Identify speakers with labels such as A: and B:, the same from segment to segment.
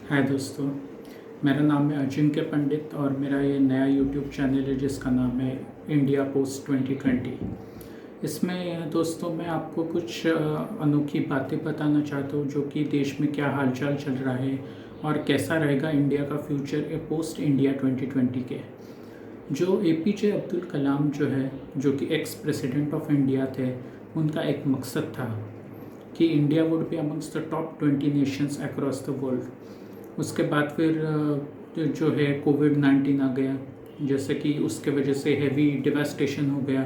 A: हाय दोस्तों, मेरा नाम है अजिंक्य पंडित और मेरा ये नया यूट्यूब चैनल है जिसका नाम है इंडिया पोस्ट 2020। इसमें दोस्तों मैं आपको कुछ अनोखी बातें बताना चाहता हूँ जो कि देश में क्या हालचाल चल रहा है और कैसा रहेगा इंडिया का फ्यूचर पोस्ट इंडिया 2020 के। जो एपीजे अब्दुल कलाम जो है, जो कि एक्स प्रेसिडेंट ऑफ इंडिया थे, उनका एक मकसद था कि India would be amongst the top 20 Nations across the world. उसके बाद फिर जो है कोविड-19 आ गया, जैसे कि उसके वजह से हैवी डिवास्टेशन हो गया।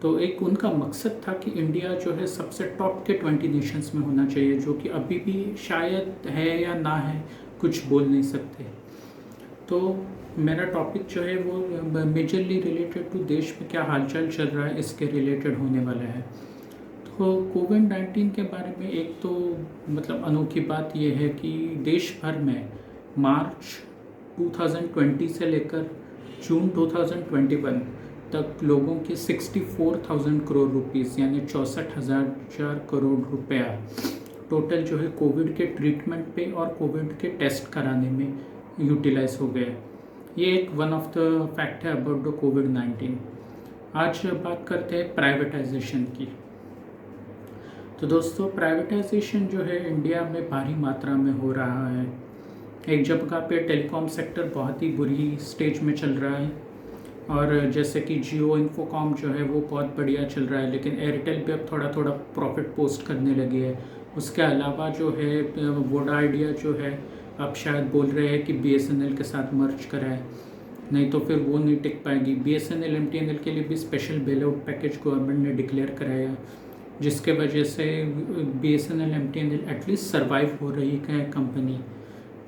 A: तो एक उनका मकसद था कि इंडिया जो है सबसे टॉप के 20 नेशंस में होना चाहिए, जो कि अभी भी शायद है या ना है, कुछ बोल नहीं सकते। तो मेरा टॉपिक जो है वो मेजरली रिलेटेड टू देश में क्या हालचाल चल रहा है इसके रिलेटेड होने वाला है। तो कोविड-19 के बारे में एक तो मतलब अनोखी बात यह है कि देश भर में मार्च 2020 से लेकर जून 2021 तक लोगों के 64,000 करोड़ रुपीस यानी 64,000 करोड़ रुपया टोटल जो है कोविड के ट्रीटमेंट पे और कोविड के टेस्ट कराने में यूटिलाइज हो गए। ये एक वन ऑफ द फैक्ट है अबाउट द कोविड-19। आज बात करते हैं प्राइवेटाइजेशन की। तो दोस्तों, प्राइवेटाइजेशन जो है इंडिया में भारी मात्रा में हो रहा है। एक जगह पे टेलीकॉम सेक्टर बहुत ही बुरी स्टेज में चल रहा है और जैसे कि जियो इन्फोकॉम जो है वो बहुत बढ़िया चल रहा है, लेकिन एयरटेल भी अब थोड़ा थोड़ा प्रॉफिट पोस्ट करने लगी है। उसके अलावा जो है वोडा आइडिया जो है अब शायद बोल रहे हैं कि बीएसएनएल के साथ मर्ज कराए, नहीं तो फिर वो नहीं टिक पाएगी। बीएसएनएल एमटीएनएल के लिए भी special bail out package government ने डिक्लेयर कराया, जिसके वजह से बीएसएनएल एमटीएनएल एटलीस्ट सर्वाइव हो रही है कंपनी,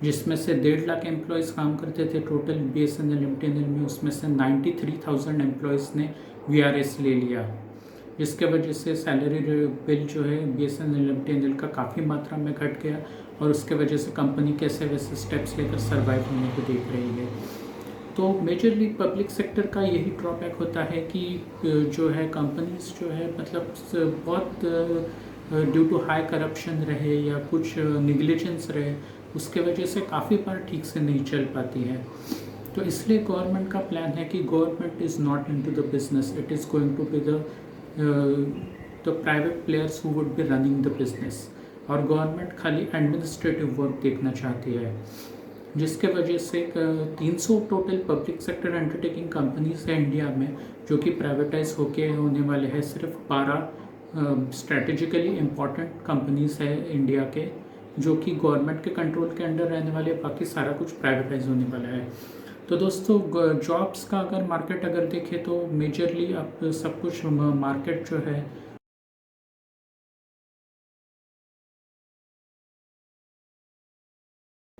A: जिसमें से 1.5 लाख एम्प्लॉयज़ काम करते थे टोटल बीएसएनएल एमटीएनएल में। उसमें से 93,000 एम्प्लॉयज़ ने वीआरएस ले लिया, जिसके वजह से सैलरी बिल जो है बीएसएनएल एमटीएनएल का काफ़ी मात्रा में घट गया और उसके वजह से कंपनी कैसे वैसे स्टेप्स लेकर सर्वाइव होने को देख रही है। तो मेजरली पब्लिक सेक्टर का यही ड्रॉबैक होता है कि जो है कंपनीज जो है मतलब बहुत ड्यू टू हाई करप्शन रहे या कुछ निग्लिजेंस रहे, उसके वजह से काफ़ी बार ठीक से नहीं चल पाती है। तो इसलिए गवर्नमेंट का प्लान है कि government is not into the business, it is going to be the private players who would be running the business, और गवर्नमेंट खाली एडमिनिस्ट्रेटिव वर्क देखना चाहती है, जिसके वजह से 300 total public sector undertaking companies है इंडिया में, जो कि प्राइवेटाइज होके होने वाले हैं। सिर्फ 12 स्ट्रेटेजिकली इम्पॉर्टेंट कंपनीज है इंडिया के, जो कि गवर्नमेंट के कंट्रोल के अंडर रहने वाले, बाकी सारा कुछ प्राइवेटाइज होने वाला है। तो दोस्तों, जॉब्स का अगर मार्केट अगर देखें तो मेजरली अब सब कुछ मार्केट जो है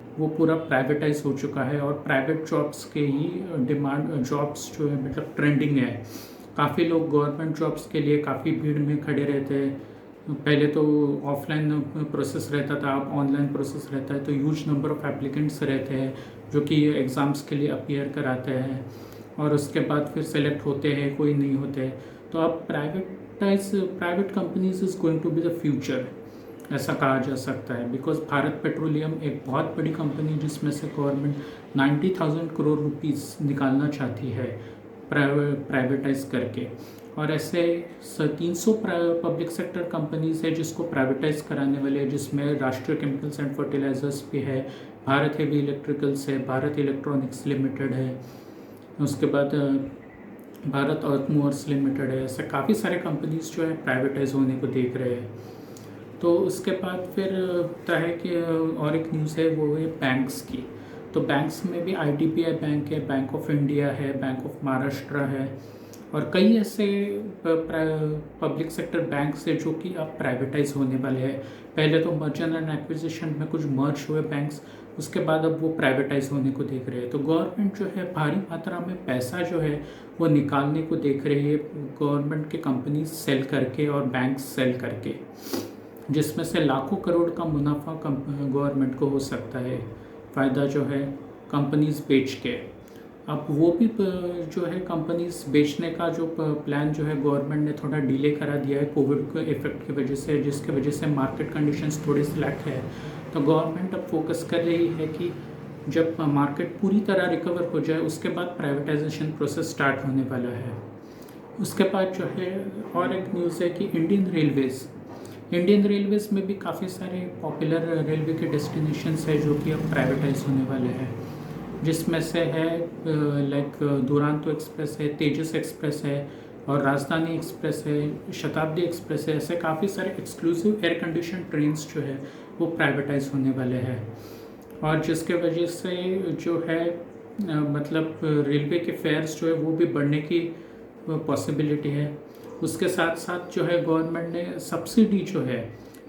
A: वो पूरा प्राइवेटाइज हो चुका है और प्राइवेट जॉब्स के ही डिमांड जॉब्स जो है मतलब ट्रेंडिंग है। काफ़ी लोग गवर्नमेंट जॉब्स के लिए काफ़ी भीड़ में खड़े रहते हैं। पहले तो ऑफलाइन प्रोसेस रहता था, अब ऑनलाइन प्रोसेस रहता है, तो ह्यूज नंबर ऑफ़ एप्लीकेंट्स रहते हैं जो कि एग्ज़ाम्स के लिए अपीयर कराते हैं और उसके बाद फिर सेलेक्ट होते हैं, कोई नहीं होते। तो अब private companies is going to be the future, ऐसा कहा जा सकता है। बिकॉज भारत पेट्रोलियम एक बहुत बड़ी कंपनी जिसमें से गवर्नमेंट 90,000 करोड़ रुपीस निकालना चाहती है प्राइवेटाइज करके, और ऐसे 300 पब्लिक सेक्टर कंपनीज है जिसको प्राइवेटाइज कराने वाले हैं, जिसमें राष्ट्रीय केमिकल्स एंड फर्टिलाइजर्स भी है, भारत हेवी इलेक्ट्रिकल्स है, भारत इलेक्ट्रॉनिक्स लिमिटेड है, उसके बाद भारत अर्थ मूवर्स लिमिटेड है। ऐसे काफ़ी सारे कंपनीज जो है प्राइवेटाइज होने को देख रहे हैं। तो उसके बाद फिर होता है कि और एक न्यूज़ है, वो है बैंक्स की। तो बैंक्स में भी आईडीबीआई बैंक है, बैंक ऑफ इंडिया है, बैंक ऑफ महाराष्ट्र है और कई ऐसे पब्लिक सेक्टर बैंक्स है जो कि अब प्राइवेटाइज होने वाले हैं। पहले तो मर्जर एंड एक्विजिशन में कुछ मर्ज हुए बैंक्स, उसके बाद अब वो प्राइवेटाइज होने को देख रहे हैं। तो गवर्नमेंट जो है भारी मात्रा में पैसा जो है वो निकालने को देख रही है, गवर्नमेंट के कंपनीज सेल करके और बैंक सेल करके, जिसमें से लाखों करोड़ का मुनाफा गवर्नमेंट को हो सकता है, फ़ायदा जो है कंपनीज बेच के। अब वो भी जो है कंपनीज बेचने का जो प्लान जो है गवर्नमेंट ने थोड़ा डिले करा दिया है कोविड के इफेक्ट की वजह से, जिसके वजह से मार्केट कंडीशंस थोड़ी स्लैक है। तो तो गवर्नमेंट अब फोकस कर रही है कि जब मार्केट पूरी तरह रिकवर हो जाए उसके बाद प्राइवेटाइजेशन प्रोसेस स्टार्ट होने वाला है। उसके बाद जो है और एक न्यूज़ है कि इंडियन रेलवेज़ में भी काफ़ी सारे पॉपुलर रेलवे के डेस्टिनेशंस है जो कि अब प्राइवेटाइज होने वाले हैं, जिसमें से है लाइक दुरांतो एक्सप्रेस है, तेजस एक्सप्रेस है और राजधानी एक्सप्रेस है, शताब्दी एक्सप्रेस है। ऐसे काफ़ी सारे एक्सक्लूसिव एयर कंडीशन ट्रेन्स जो है वो प्राइवेटाइज होने वाले हैं, और जिसके वजह से जो है मतलब रेलवे के फेयर्स जो है वो भी बढ़ने की पॉसिबिलिटी है। उसके साथ साथ जो है गवर्नमेंट ने सब्सिडी जो है,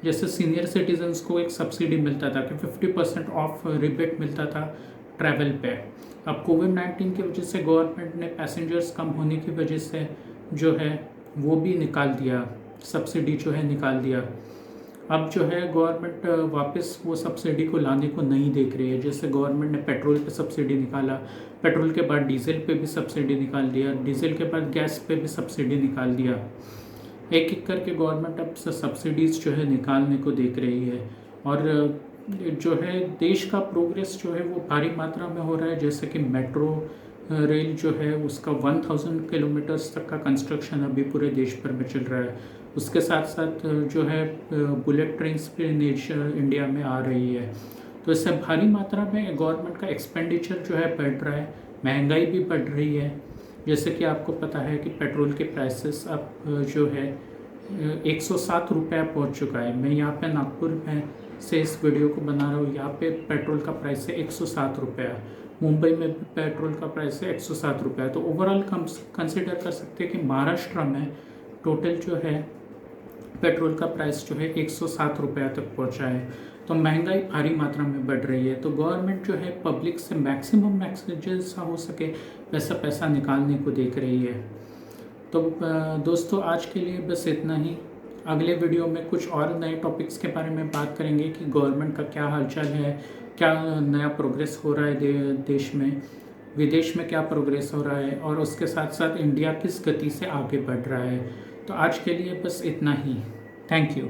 A: जैसे सीनियर सिटीजन्स को एक सब्सिडी मिलता था कि 50% ऑफ रिबेट मिलता था ट्रैवल पे। अब कोविड-19 की वजह से गवर्नमेंट ने पैसेंजर्स कम होने की वजह से जो है वो भी निकाल दिया, सब्सिडी जो है निकाल दिया। अब जो है गवर्नमेंट वापस वो सब्सिडी को लाने को नहीं देख रही है। जैसे गवर्नमेंट ने पेट्रोल पे सब्सिडी निकाला, पेट्रोल के बाद डीजल पे भी सब्सिडी निकाल दिया, डीजल के बाद गैस पे भी सब्सिडी निकाल दिया। एक एक करके गवर्नमेंट अब सब्सिडीज़ जो है निकालने को देख रही है, और जो है देश का प्रोग्रेस जो है वो भारी मात्रा में हो रहा है। जैसे कि मेट्रो रेल जो है उसका 1000 किलोमीटर्स तक का कंस्ट्रक्शन अभी पूरे देश भर में चल रहा है। उसके साथ साथ जो है बुलेट ट्रेन्स भी इंडिया में आ रही है। तो इससे भारी मात्रा में गवर्नमेंट का एक्सपेंडिचर जो है बढ़ रहा है, महंगाई भी बढ़ रही है। जैसे कि आपको पता है कि पेट्रोल के प्राइसेस अब जो है 107 रुपये पहुँच चुका है। मैं यहाँ पे नागपुर में से इस वीडियो को बना रहा हूँ। यहाँ पे पेट्रोल का प्राइस है 107 रुपया। मुंबई में भी पेट्रोल का प्राइस है 107 रुपया। तो ओवरऑल कंसिडर कर सकते हैं कि महाराष्ट्र में टोटल जो है पेट्रोल का प्राइस जो है 107 रुपया तक पहुँचा है। तो महंगाई भारी मात्रा में बढ़ रही है। तो गवर्नमेंट जो है पब्लिक से मैक्सिमम जैसा हो सके वैसा पैसा निकालने को देख रही है। तो दोस्तों आज के लिए बस इतना ही। अगले वीडियो में कुछ और नए टॉपिक्स के बारे में बात करेंगे कि गवर्नमेंट का क्या हालचाल है, क्या नया प्रोग्रेस हो रहा है देश में, विदेश में क्या प्रोग्रेस हो रहा है, और उसके साथ साथ इंडिया किस गति से आगे बढ़ रहा है। तो आज के लिए बस इतना ही। Thank you.